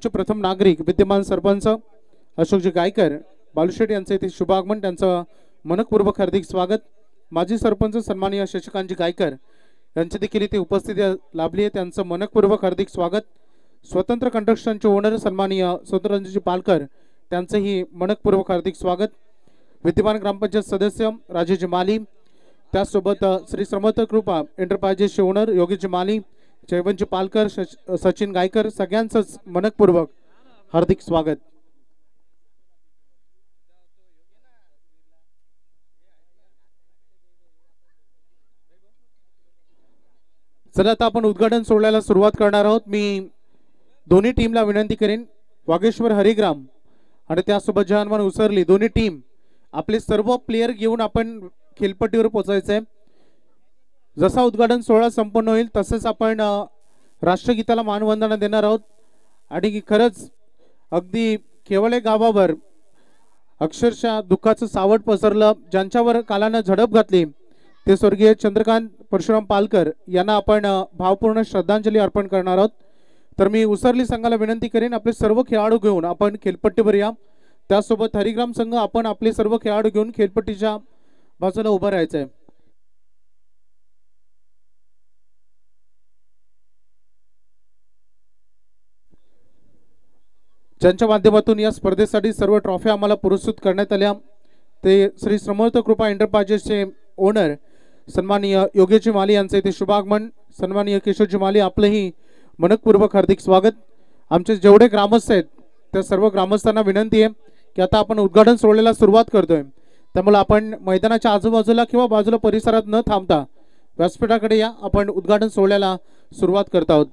गावचे प्रथम नागरिक विद्यमान सरपंच अशोकजी गायकर बालुशेठ यांचे इथे शुभागमन, त्यांचं मनपूर्वक हार्दिक स्वागत। माजी सरपंच सन्माननीय शशिकांतजी गायकर यांची देखील इथे उपस्थिती लाभली आहे, त्यांचं मनपूर्वक हार्दिक स्वागत। स्वतंत्र कंस्ट्रक्शनचे ओनर सन्माननीय स्वतंत्रजी पालकर त्यांचेही मनपूर्वक हार्दिक स्वागत। विद्यमान ग्रामपंचायत सदस्य राजेशजी माली, त्यासोबत श्री समर्थ कृपा एंटरप्राइजेसचे ओनर योगीजी माली, जयवंतजी पालकर, सचिन गायकर, सगळ्यांचंच मनपूर्वक हार्दिक स्वागत। चला आता आपण उद्घाटन सोहळ्याला सुरुवात करणार आहोत। मी दोन्ही टीमला विनंती करेन, वागेश्वर हरिग्राम आणि त्यासोबत जहानमान उसरली दोन्ही टीम आपले सर्व प्लेयर घेऊन आपण खेळपट्टीवर पोहोचायचं आहे। जसा उद्घाटन सोहळा संपन्न होईल तसंच आपण राष्ट्रगीताला मानवंदना देणार आहोत। आणि खरंच अगदी केवळे गावावर अक्षरशः दुःखाचं सावट पसरलं, ज्यांच्यावर कालानं झडप घातली ते स्वर्गीय चंद्रकांत परशुराम पालकर यांना आपण भावपूर्ण श्रद्धांजली अर्पण करणार आहोत। तर मी उसरली संघाला विनंती करेन, आपले सर्व खेळाडू घेऊन आपण खेळपट्टीवर या। त्यासोबत हरिग्राम संघ आपण आपले सर्व खेळाडू घेऊन खेळपट्टीच्या बाजूला उभं राहायचं आहे। ज्यांच्या माध्यमातून या स्पर्धेसाठी सर्व ट्रॉफी आम्हाला पुरस्कृत करण्यात आल्या ते श्री समर्थ कृपा एंटरप्राइजेसचे ओनर सन्माननीय योगेशजी माली यांचे इथे शुभागमन। सन्माननीय केशवजी माली, आपलंही मनपूर्वक हार्दिक स्वागत। आमचे जेवढे ग्रामस्थ आहेत त्या सर्व ग्रामस्थांना विनंती आहे की आता आपण उद्घाटन सोहळ्याला सुरुवात करतोय, त्यामुळे आपण मैदानाच्या आजूबाजूला किंवा बाजूला परिसरात न थांबता व्यासपीठाकडे या, आपण उद्घाटन सोहळ्याला सुरुवात करत आहोत।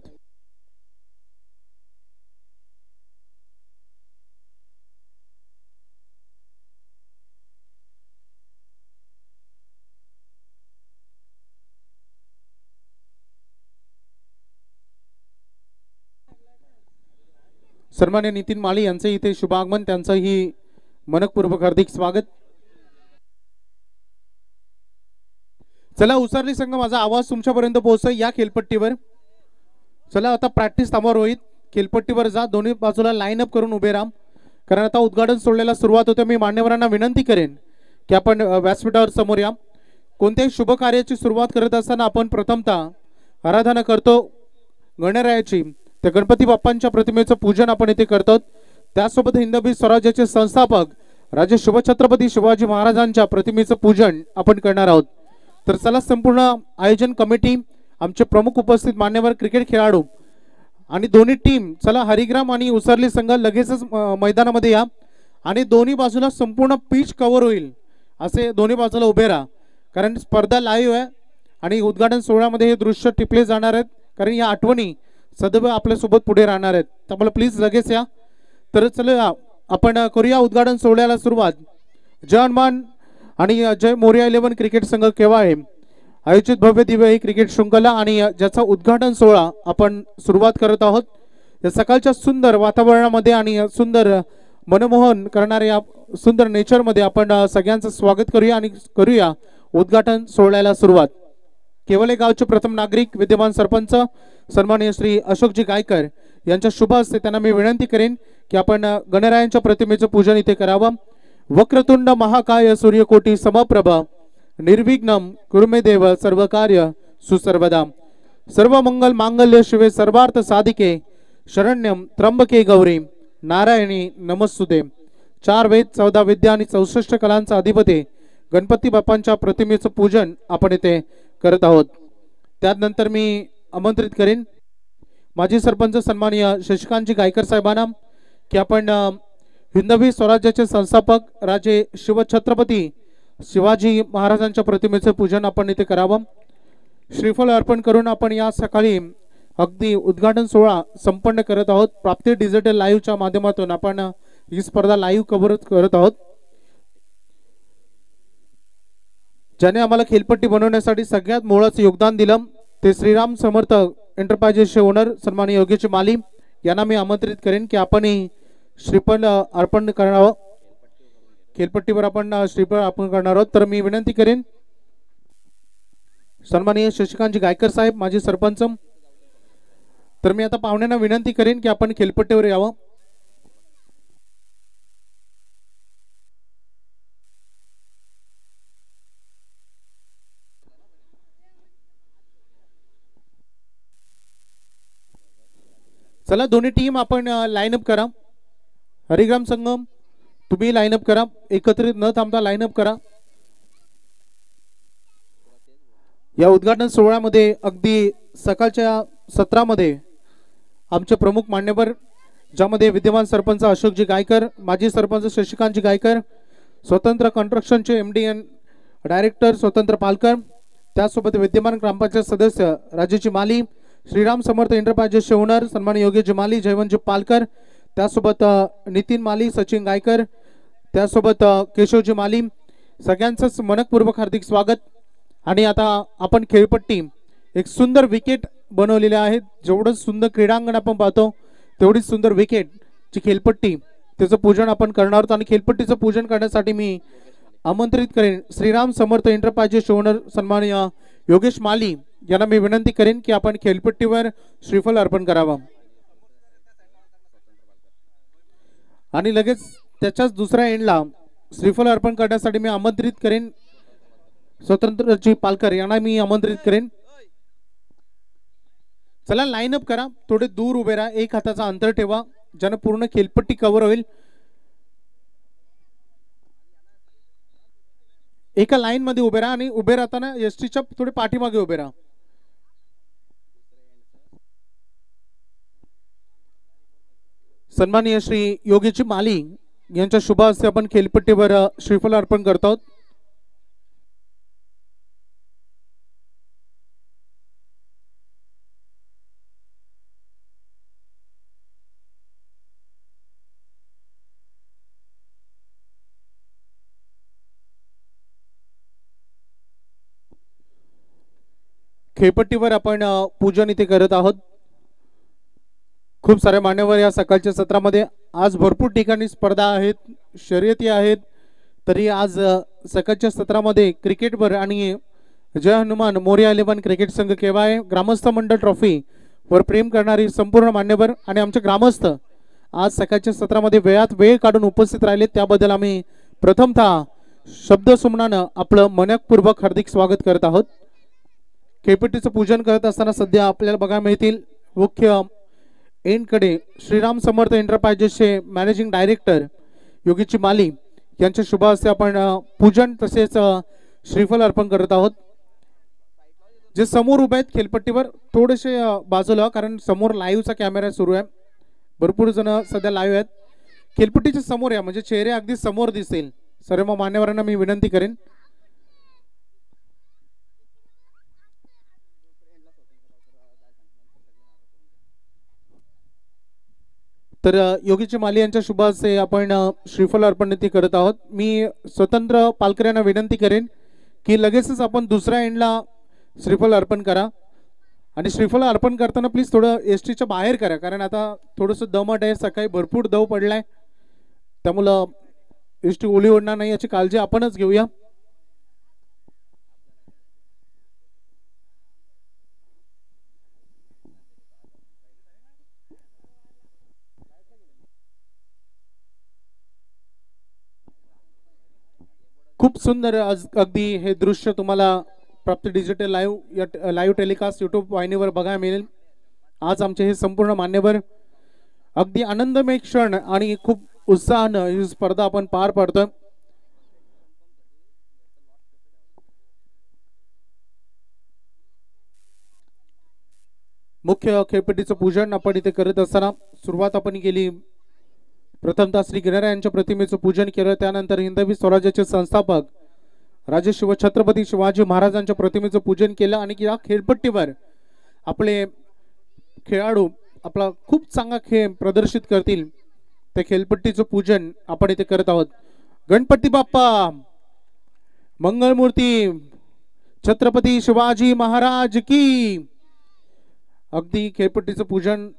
सन्मान्य नितीन माळी यांचे इथे शुभागमन, त्यांचंही मनपूर्वक हार्दिक स्वागत। चला उसरली संघ, माझा आवाज तुमच्यापर्यंत पोहोचतोय या खेळपट्टीवर। चला आता प्रॅक्टिस थांबा, रोहित खेळपट्टीवर जा, दोन्ही बाजूला लाईन अप करून उभे राहा, कारण आता उद्घाटन सोहळ्याला सुरुवात होते। मी मान्यवरांना विनंती करेन की आपण व्यासपीठावर समोर या। कोणत्याही शुभ कार्याची सुरुवात करत असताना आपण प्रथमतः आराधना करतो गणरायाची, त्या गणपती बाप्पांच्या प्रतिमेचं पूजन आपण इथे करतो। त्यासोबत हिंदवी स्वराज्याचे संस्थापक राजे शिवछत्रपती शिवाजी महाराजांच्या प्रतिमेचं पूजन आपण करणार आहोत। तर चला संपूर्ण आयोजन कमिटी, आमचे प्रमुख उपस्थित मान्यवर क्रिकेट खेळाडू आणि दोन्ही टीम, चला हरिग्राम आणि उसरली संघ लगेचच मैदानामध्ये या आणि दोन्ही बाजूला संपूर्ण पिच कव्हर होईल असे दोन्ही बाजूला उभे राहा, कारण स्पर्धा लाईव्ह आहे आणि उद्घाटन सोहळ्यामध्ये हे दृश्य टिपले जाणार आहेत, कारण या आठवणी सदैव आपल्यासोबत पुढे राहणार आहेत। त्यामुळे प्लीज लगेच या। तर चला आपण करूया उद्घाटन सोहळ्याला सुरुवात। जवानमान आणि जय मोरया 11 क्रिकेट संघ केव्हाळे आयोजित भव्य दिव्य ही क्रिकेट शृंखला आणि ज्याचा उद्घाटन सोहळा आपण सुरुवात करत आहोत। या सकाळच्या सुंदर वातावरणामध्ये आणि सुंदर मनमोहन करणाऱ्या सुंदर नेचरमध्ये आपण सगळ्यांचं स्वागत करूया आणि करूया उद्घाटन सोहळ्याला सुरुवात। केवळे गावचे प्रथम नागरिक विद्यमान सरपंच सन्माननीय श्री अशोकजी गायकर यांच्या शुभ हस्ते त्यांना मी विनंती करेन की आपण गणरायांच्या प्रतिमेचं पूजन इथे करावं। वक्रतुंड महाकाय सूर्यकोटी समप्रभ निर्विघ्नं कुरु मे देव सर्व कार्य सुसर्वदा। सर्व मंगल मांगल्य शिवे सर्वार्थ साधिके शरण्यम त्र्यंबके गौरी नारायणी नमस्तुते। 4 वेद 14 विद्या आणि 64 कलांचा अधिपती गणपती बाप्पांच्या प्रतिमेचं पूजन आपण इथे करत आहोत। त्यानंतर मी आमंत्रित करेन माजी सरपंच सन्माननीय शशिकांतजी गायकर साहेबांना की आपण हिंदवी स्वराज्याचे संस्थापक राजे शिवछत्रपती शिवाजी महाराजांच्या प्रतिमेचे पूजन आपण इथे करावं। श्रीफळ अर्पण करून आपण या सकाळी अगदी उद्घाटन सोहळा संपन्न करत आहोत। प्राप्ती डिजिटल लाईव्हच्या माध्यमातून आपण ही स्पर्धा लाईव्ह कव्हर करत आहोत। ज्याने आम्हाला खेळपट्टी बनवण्यासाठी सगळ्यात मोलाचं योगदान दिलं ते श्रीराम समर्थ एंटरप्राइजेसचे ओनर सन्माननीय योगेशजी माली यांना मी आमंत्रित करेन की आपण श्रीफळ अर्पण करावं। खेळपट्टीवर आपण श्रीफळ अर्पण करणार आहोत। तर मी विनंती करेन सन्माननीय शशिकांतजी गायकर साहेब माजी सरपंच तर मी आता पाहुण्यांना विनंती करेन की आपण खेळपट्टीवर यावं. चला दोन्ही टीम आपण लाईनअप करा. हरिग्राम संगम तुम्ही लाईनअप करा, एकत्रित न थांबता लाईनअप करा. या उद्घाटन सोहळ्यामध्ये अगदी सकाळच्या सत्रामध्ये आमचे प्रमुख मान्यवर, ज्यामध्ये विद्यमान सरपंच अशोकजी गायकर, माजी सरपंच शशिकांतजी गायकर, स्वतंत्र कन्स्ट्रक्शनचे MD डायरेक्टर स्वतंत्र पालकर, त्यासोबत विद्यमान ग्रामपंचायत सदस्य राजेशजी माली, श्रीराम समर्थ एंटरप्राइजेसचे ओनर सन्माननीय योगेशजी माली, जयवंतजी पालकर, त्यासोबत नितीन माली, सचिन गायकर, त्यासोबत केशवजी माली, सगळ्यांचंच मनपूर्वक हार्दिक स्वागत. आणि आता आपण खेळपट्टी एक सुंदर विकेट बनवलेले आहेत. जेवढं सुंदर क्रीडांगण आपण पाहतो तेवढीच सुंदर विकेट ची खेळपट्टी, त्याचं पूजन आपण करणार आहोत. आणि खेळपट्टीचं पूजन करण्यासाठी मी आमंत्रित करेन श्रीराम समर्थ एंटरप्राइजेस ओनर सन्माननीय योगेश माली यांना मी विनंती करेन की आपण खेळपट्टीवर श्रीफल अर्पण करावं. आणि लगेच त्याच्याच दुसऱ्या एंडला श्रीफल अर्पण करण्यासाठी मी आमंत्रित करेन स्वतंत्रजी पालकर यांना मी आमंत्रित करेन. चला लाईनअप करा, थोडे दूर उभे राहा, एक हाताचा अंतर ठेवा, ज्याने पूर्ण खेळपट्टी कव्हर होईल. एका लाईन मध्ये उभे राहा आणि उभे राहताना एसटीच्या थोडे पाठीमागे उभे राहा. सन्माननीय श्री योगेशजी माली यांच्या शुभ हस्ते आपण खेळपट्टीवर श्रीफल अर्पण करत आहोत. खेळपट्टीवर आपण पूजन इथे करत आहोत. खूप सारे मान्यवर या सकाळच्या सत्रामध्ये, आज भरपूर ठिकाणी स्पर्धा आहेत, शर्यती आहेत. तरी आज सकाळच्या सत्रामध्ये क्रिकेटवर आणि जय हनुमान मोरया 11 क्रिकेट संघ केवाय ग्रामस्थ मंडळ ट्रॉफी वर प्रेम करणारी संपूर्ण मान्यवर आणि आमचे ग्रामस्थ आज सकाळच्या सत्रामध्ये वेळात वेळ काढून उपस्थित राहिले, त्याबद्दल आम्ही प्रथमतः शब्दसुमनानं आपलं मनपूर्वक हार्दिक स्वागत करत आहोत. खेळपट्टीचं पूजन करत असताना सध्या आपल्याला बघायला मिळतील मुख्य एंडकडे श्रीराम समर्थ एंटरप्राइजेसचे मॅनेजिंग डायरेक्टर योगेशजी माली यांच्या शुभ हस्ते आपण पूजन तसेच श्रीफल अर्पण करत आहोत. जे समोर उभे आहेत खेळपट्टीवर थोडेसे बाजूला, कारण समोर लाईव्हचा कॅमेरा सुरू आहे, भरपूर जण सध्या लाईव्ह आहेत. खेळपट्टीच्या समोर या, म्हणजे चेहरे अगदी समोर दिसतील. सर्व मान्यवरांना मी विनंती करेन. तर योगेशजी माली यांच्या शुभ हस्ते आपण श्रीफल अर्पण करत आहोत. मी स्वतंत्र पालकर यांना विनंती करेन की लगेचच आपण दुसऱ्या एंडला श्रीफल अर्पण करा. आणि श्रीफल अर्पण करताना प्लीज थोडं एसटीच्या बाहेर करा, कारण आता थोडंसं दमट आहे, सकाळी भरपूर दव पडलाय, त्यामुळं एसटी ओली ओढणार नाही याची काळजी आपणच घेऊया. खूप सुंदर आज अगदी हे दृश्य तुम्हाला प्राप्त डिजिटल लाईव्ह टेलिकास्ट यूट्यूब वाहिनीवर बघायला मिळेल. आज आमचे हे संपूर्ण मान्यवर अगदी आनंदमय क्षण आणि खूप उत्साहानं ही स्पर्धा आपण पार पाडतोय. मुख्य खेळपट्टीचं पूजन आपण इथे करत असताना सुरुवात आपण केली. प्रथमतः श्री गणरायांच्या प्रतिमेचं पूजन केलं, त्यानंतर हिंदवी स्वराज्याचे संस्थापक राजे छत्रपती शिवाजी महाराजांच्या प्रतिमेचं पूजन केलं. आणि या खेळपट्टीवर आपले खेळाडू आपला खूप चांगला खेळ प्रदर्शित करतील, त्या खेळपट्टीचं पूजन आपण इथे करत आहोत. गणपती बाप्पा मंगलमूर्ती छत्रपती शिवाजी महाराज की. अगदी खेळपट्टीचं पूजन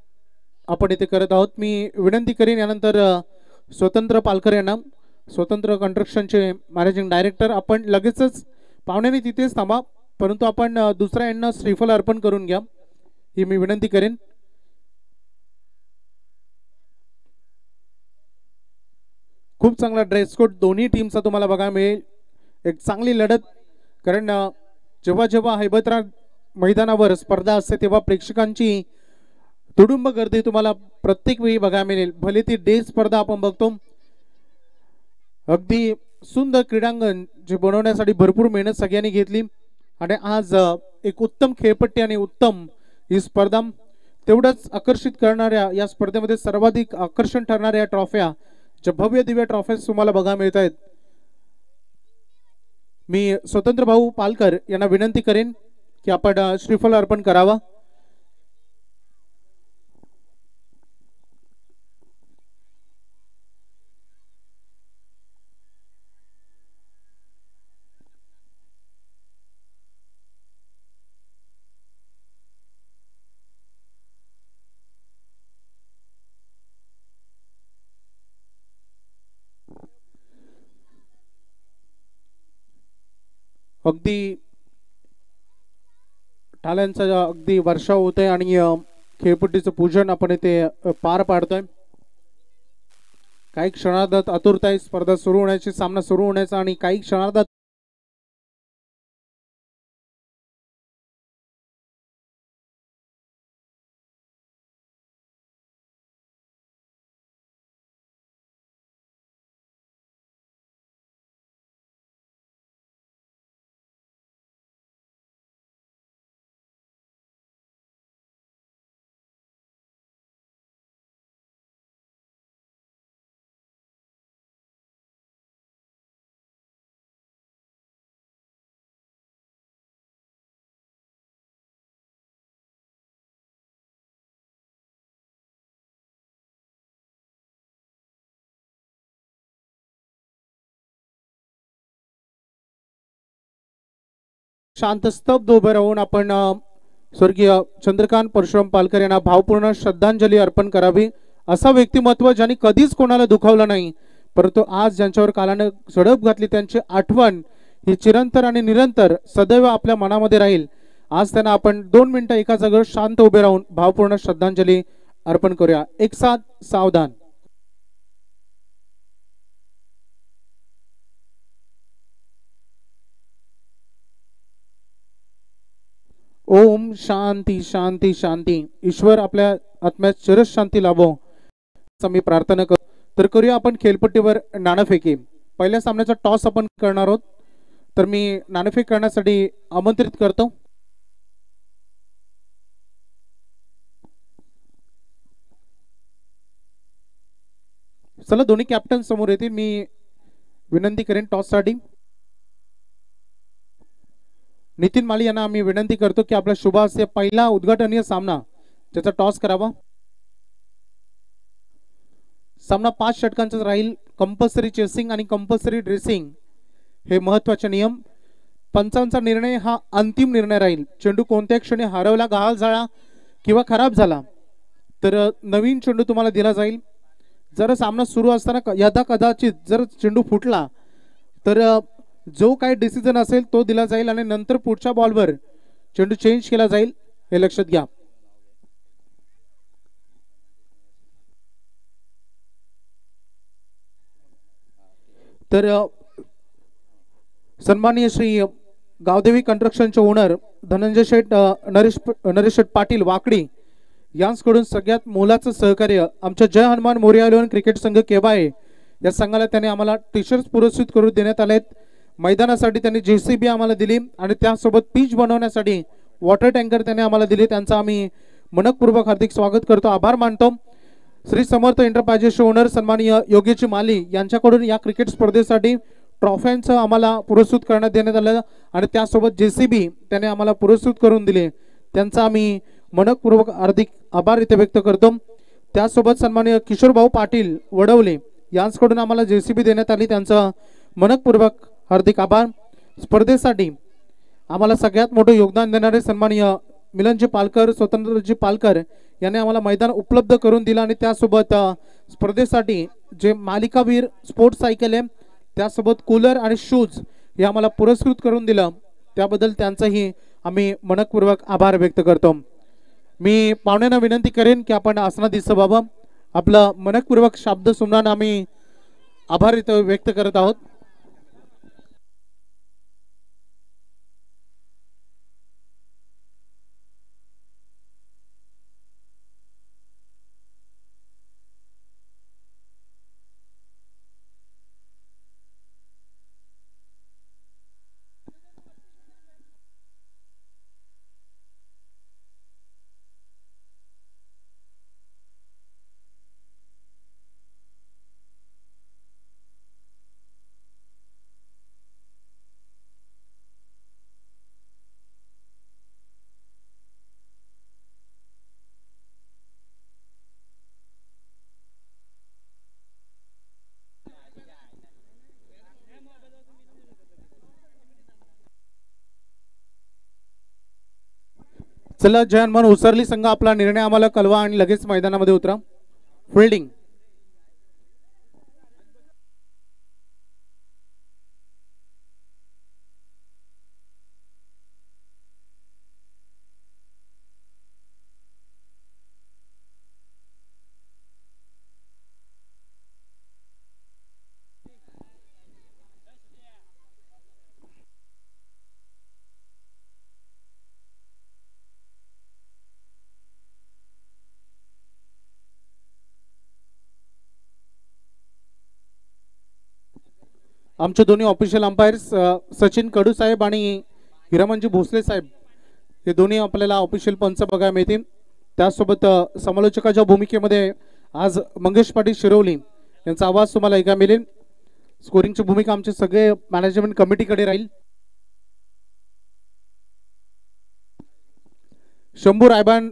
आपण इथे करत आहोत. मी विनंती करीन यानंतर स्वतंत्र पालकर यांना, स्वतंत्र कन्स्ट्रक्शनचे मॅनेजिंग डायरेक्टर, आपण लगेचच पाहुण्यांनी तिथेच थांबा, परंतु आपण दुसऱ्या यांना श्रीफल अर्पण करून घ्या ही मी विनंती करेन. खूप चांगला ड्रेस कोड दोन्ही टीमचा तुम्हाला बघायला मिळेल. एक चांगली लढत, कारण जेव्हा जेव्हा हैबतराज मैदानावर स्पर्धा असते तेव्हा प्रेक्षकांची तुडुंब गर्दी तुम्हाला प्रत्येक वेळी बघायला मिळेल. भले ती डे स्पर्धा आपण बघतो, अगदी सुंदर क्रीडांगण जे बनवण्यासाठी भरपूर मेहनत सगळ्यांनी घेतली आणि आज एक उत्तम खेळपट्टी आणि उत्तम ही स्पर्धा, तेवढंच आकर्षित करणाऱ्या या स्पर्धेमध्ये सर्वाधिक आकर्षण ठरणाऱ्या ट्रॉफ्या, ज्या भव्य दिव्य ट्रॉफीज तुम्हाला बघायला मिळत आहेत. मी स्वतंत्र भाऊ पालकर यांना विनंती करेन की आपण श्रीफल अर्पण करावा. अगदी टाळ्यांचा अगदी वर्षाव होतोय आणि खेळपट्टीचं पूजन आपण इथे पार पाडतोय. काही क्षणार्धात आतुरता आहे स्पर्धा सुरू होण्याची, सामना सुरू होण्याचा, आणि काही क्षणार्धात शांत स्तब्ध उभे राहून आपण स्वर्गीय चंद्रकांत परशुराम पालकर यांना भावपूर्ण श्रद्धांजली अर्पण करावी. असा व्यक्तिमत्व ज्यांनी कधीच कोणाला दुखावलं नाही, परंतु आज ज्यांच्यावर कालाने झडप घातली त्यांची आठवण ही चिरंतर आणि निरंतर सदैव आपल्या मनामध्ये राहील. आज त्यांना आपण 2 मिनिटं एका जागेवर शांत उभे राहून भावपूर्ण श्रद्धांजली अर्पण करूया. एक साथ सावधान. ओम शांती शांती शांती. ईश्वर आपल्या आत्म्यात चिरस शांती लाभो मी प्रार्थना करतो. तर करूया आपण खेळपट्टीवर नाणेफेकी. पहिल्या सामन्याचा टॉस आपण करणार आहोत, तर मी नाणेफेक करण्यासाठी आमंत्रित करतो. चला दोन्ही कॅप्टन समोर येतील. मी विनंती करेन टॉस साठी नितीन माळी यांना आम्ही विनंती करतो की आपला शुभ हस्ते पहिला उद्घाटनीय सामना त्याचा टॉस करावा. सामना 5 षटकांचा राहील. कंपल्सरी चेसिंग आणि कंपल्सरी ड्रेसिंग हे महत्त्वाचे नियम. पंचांचा निर्णय हा अंतिम निर्णय राहील. चेंडू कोणत्या क्षणी हरवला, गहाळ झाला किंवा खराब झाला तर नवीन चेंडू तुम्हाला दिला जाईल. जर सामना सुरू असताना यदा कदाचित जर चेंडू फुटला तर जो काही डिसिजन असेल तो दिला जाईल आणि नंतर पुढच्या बॉलवर चेंडू चेंज केला जाईल, हे लक्षात घ्या. तर सन्माननीय श्री गावदेवी कंस्ट्रक्शनचे ओनर धनंजय शेठ नरेश शेठ पाटील वाकडी यांकडून सगळ्यात मोलाचं सहकार्य आमच्या जय हनुमान मोरया इलेव्हन क्रिकेट संघ केवाय या संघाला त्यांनी आम्हाला टी शर्ट पुरस्कृत करून देण्यात आले. मैदानासाठी त्यांनी JCB आम्हाला दिली आणि त्यासोबत पिच बनवण्यासाठी वॉटर टँकर त्यांनी आम्हाला दिले. त्यांचा आम्ही मनपूर्वक हार्दिक स्वागत करतो, आभार मानतो. श्री समर्थ एंटरप्राइजेसचे ओनर सन्माननीय योगेश माली यांच्याकडून या क्रिकेट स्पर्धेसाठी ट्रॉफ्यांचं आम्हाला पुरस्कृत करण्यात देण्यात आलं आणि त्यासोबत JCB त्याने आम्हाला पुरस्कृत करून दिले. त्यांचा आम्ही मनपूर्वक हार्दिक आभार इथे व्यक्त करतो. त्यासोबत सन्माननीय किशोरभाऊ पाटील वडवले यांच्याकडून आम्हाला JCB देण्यात आली, त्यांचा मनपूर्वक हार्दिक आभार. स्पर्धेसाठी आम्हाला सगळ्यात मोठं योगदान देणारे सन्माननीय मिलनजी पालकर, स्वतंत्रजी पालकर यांनी आम्हाला मैदान उपलब्ध करून दिलं आणि त्यासोबत स्पर्धेसाठी जे मालिकावीर स्पोर्ट्स सायकल आहे त्यासोबत कूलर आणि शूज हे आम्हाला पुरस्कृत करून दिलं, त्याबद्दल त्यांचाही आम्ही मनपूर्वक आभार व्यक्त करतो. मी पाहुण्यांना विनंती करेन की आपण आसनात दिसं बाबा आपलं मनपूर्वक शब्द सुमरान आम्ही आभार इथं व्यक्त करत आहोत. चला जय हनुमान उसरली संघ आपला निर्णय आम्हाला कळवा आणि लगेच मैदानामध्ये उतरा. फिल्डिंग आमचे दोन्ही ऑफिशियल अंपायर्स सचिन कडू साहेब आणि हिरामनजी भोसले साहेब हे दोन्ही आपल्याला ऑफिशियल पंच बघायला मिळतील. त्यासोबत समालोचकाच्या भूमिकेमध्ये आज मंगेश पाटील शिरवली यांचा आवाज तुम्हाला ऐकायला मिळेल. स्कोरिंगची भूमिका आमचे सगळे मॅनेजमेंट कमिटीकडे राहील. शंभू रायबान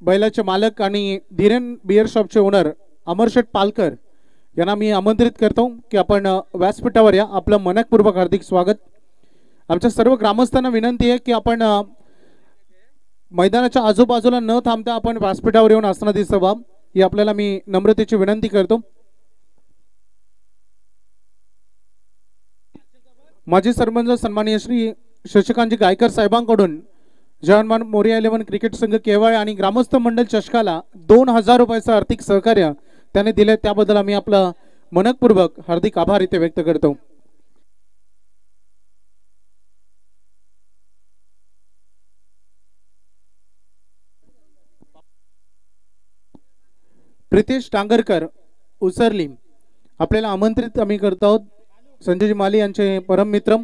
बैलाचे मालक आणि धीरेन बियर शॉपचे ओनर अमरशेठ पालकर यांना मी आमंत्रित करतो की आपण व्यासपीठावर या. आपलं मनपूर्वक हार्दिक स्वागत. आमच्या सर्व ग्रामस्थांना विनंती आहे की आपण मैदानाच्या आजूबाजूला न थांबता आपण व्यासपीठावर येऊन आसनं दिसावं ही आपल्याला मी नम्रतेची विनंती करतो. माजी सरपंच सन्माननीय श्री शशिकांतजी गायकर साहेबांकडून जय हनुमान मोरया 11 क्रिकेट संघ केवळ आणि ग्रामस्थ मंडळ चषकाला 2000 रुपयाचं आर्थिक सहकार्य त्याने दिले. त्याबद्दल आम्ही आपलं मनपूर्वक हार्दिक आभार इथे व्यक्त करतो. प्रितेश टांगरकर उसरली आपल्याला आमंत्रित आम्ही करतो आहोत. संजयजी माली यांचे परम मित्र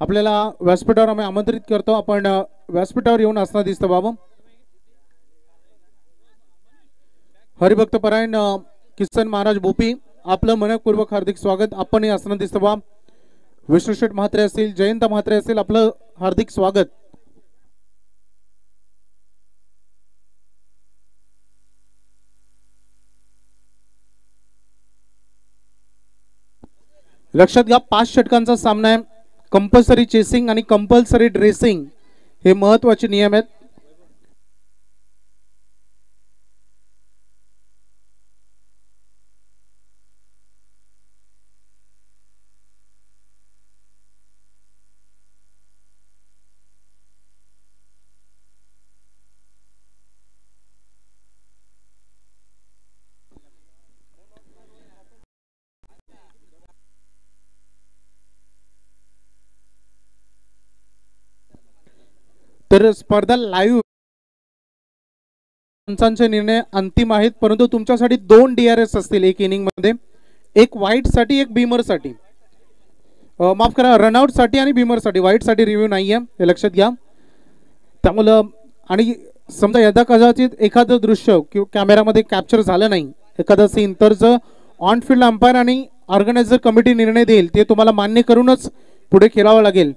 आपल्याला व्यासपीठावर आम्ही आमंत्रित करतो. आपण व्यासपीठावर येऊन असणार दिसतं बाबा. हरिभक्त परायण किसन महाराज भोपी आपलं मनपूर्वक हार्दिक स्वागत. आपण असणार दिसतं बाबा. विष्णुशेठ म्हात्रे असतील, जयंत म्हात्रे असतील, आपलं हार्दिक स्वागत. लक्षात घ्या 5 षटकांचा सामना आहे. कंपल्सरी चेसिंग आणि कंपल्सरी ड्रेसिंग हे महत्त्वाचे नियम आहेत. तर स्पर्धा लाईव्ह पंचांचे निर्णय अंतिम आहेत, परंतु तुमच्यासाठी 2 DRS असतील एक इनिंग मध्ये. एक व्हाईट साठी एक बीमर साठी, माफ करा रनआउट साठी आणि बीमर साठी. व्हाईट साठी रिव्ह्यू नाहीये हे लक्षात घ्या. त्यामुळे आणि समजा यदा कदाचित एखादं दृश्य किंवा कॅमेरामध्ये कॅप्चर झालं नाही एखादा सीन, तर जर ऑन फील्ड अंपायर आणि ऑर्गनायझर कमिटी निर्णय देईल ते तुम्हाला मान्य करूनच पुढे खेळावं लागेल.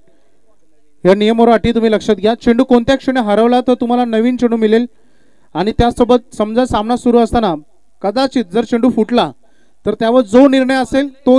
या नियमावर अटी तुम्ही लक्षात घ्या. चेंडू कोणत्या क्षणी हरवला तर तुम्हाला नवीन चेंडू मिळेल. आणि त्यासोबत समजा सामना सुरू असताना कदाचित जर चेंडू फुटला तर त्यावर जो निर्णय असेल तो